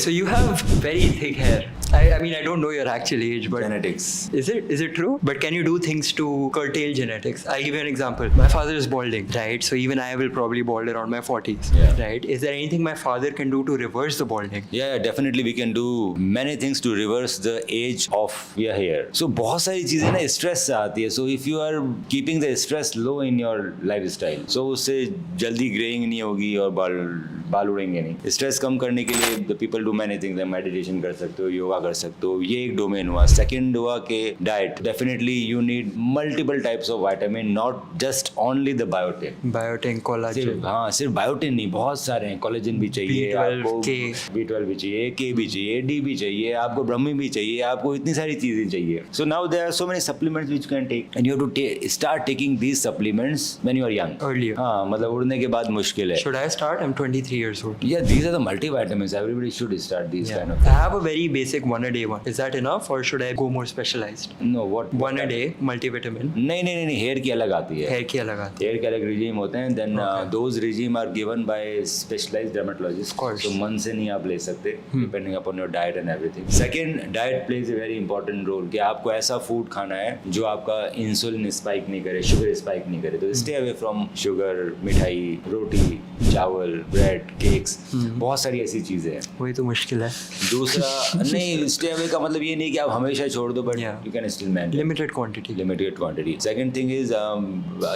So you have very thick hair. I mean, I don't know your actual age, but Genetics. is it true? But can you do things to curtail genetics? I'll give you an example. My father is balding, right? So even I will probably bald around my 40s, Yeah. right? Is there anything my father can do to reverse the balding? Yeah, definitely we can do many things to reverse the age of your hair. So बहुत सारी चीजें ना stress से आती है. So if you are keeping the stress low in your lifestyle, so उससे जल्दी greying नहीं होगी और बाल उड़ेंगे नहीं. स्ट्रेस कम करने के लिए the people do many things. Meditation कर सकते हो, योगा कर सकते हो. ये एक डोमेन हुआ. सेकंड हुआ कि diet. Definitely you need multiple types of vitamin, not just only the biotin. Biotin, collagen. हाँ, सिर्फ बायोटिन नहीं, बहुत सारे हैं. कोलेजन भी चाहिए B12, आपको, K. B12 भी चाहिए, K भी चाहिए, D भी चाहिए, आपको ब्रह्मी भी चाहिए, आपको इतनी सारी चीजें चाहिए. So now there are so many supplements which you can take, and you have to start taking these supplements when you are young. Earlier. हाँ, मतलब उड़ने के बाद मुश्किल है. Should I start? I'm 23 years old. Yeah, these are the multivitamins. Everybody should start these kind of. I have a very basic one a day one. Is that enough, or should I go more specialized? No, what? One a day multivitamin. नहीं, hair की अलग आती है. Hair की अलग आती hair के अलग regime होते हैं. Then Okay. those regime are given by specialized dermatologists. Of course. So मन से नहीं आप ले सकते, depending upon your diet and everything. Second, diet plays a very important role. कि आपको ऐसा food खाना है जो आपका इंसुलिन स्पाइक नहीं करे, शुगर स्पाइक नहीं करे. तो stay away from शुगर, मिठाई, रोटी, चावल, ब्रेड, केक्स. बहुत सारी ऐसी चीजें हैं. वही तो मुश्किल है. दूसरा नहीं, स्टे अवे का मतलब ये नहीं कि आप हमेशा छोड़ दो, but Yeah. You can still manage. Limited quantity. Limited quantity. Second thing is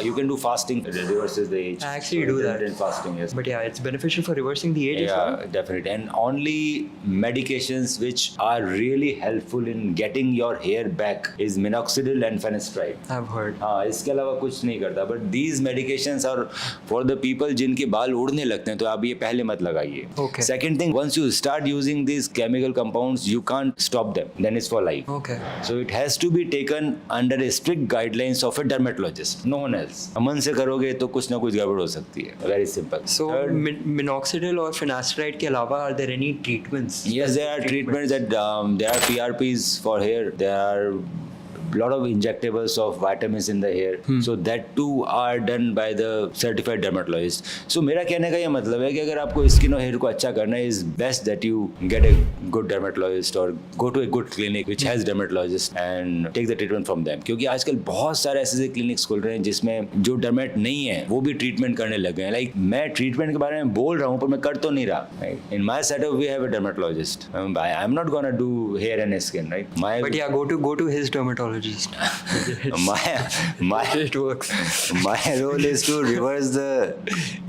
you can do fasting. It reverses the age. I actually do that. Intermittent fasting, yes. But yeah, it's beneficial for reversing the age as well. Yeah, definitely. And only medications which are really helpful in getting your hair back is minoxidil and finasteride. I've heard. हाँ, इसके अलावा कुछ नहीं करता. But these medications are for the people जिनके बाल उड़ने लगते हैं, तो आप ये पहले मत लगाइए. Okay. Second thing, once you start using these chemical compounds, you can't stop them. Then it's for life. Okay. So it has to be taken under a strict guidelines of a dermatologist. No one else. मन से करोगे तो कुछ ना कुछ गड़बड़ हो सकती है. Very simple. So Third, minoxidil और finasteride के अलावा are there any treatments? yes, there are treatments that there are PRPs for hair. There are lot of injectables of vitamins in the hair. So that too are done by the certified dermatologist. So मेरा कहने का ये मतलब है कि अगर आपको skin और हेयर को अच्छा करना है, is best that you get a good dermatologist or go to a good clinic which has dermatologist and take the treatment from them. क्योंकि आजकल बहुत सारे ऐसे क्लिनिक्स खुल रहे हैं जिसमें जो डर्मेट नहीं है वो भी ट्रीटमेंट करने लगे हैं. लाइक मैं ट्रीटमेंट के बारे में बोल रहा हूँ पर मैं कर तो नहीं रहा. In my setup we have a dermatologist. I'm not gonna do hair and skin, right? But yeah, go to his dermatologist. my It works. my role is to reverse the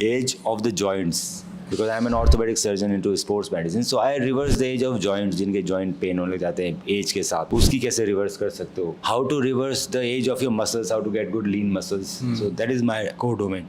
age of the joints because I'm an orthopedic surgeon into sports medicine. So I reverse the age of joints. जिनके joint pain होने लग जाते हैं as के साथ, उसकी कैसे reverse कर सकते हो. How to reverse the age of your muscles, how to get good lean muscles. So that is my core domain.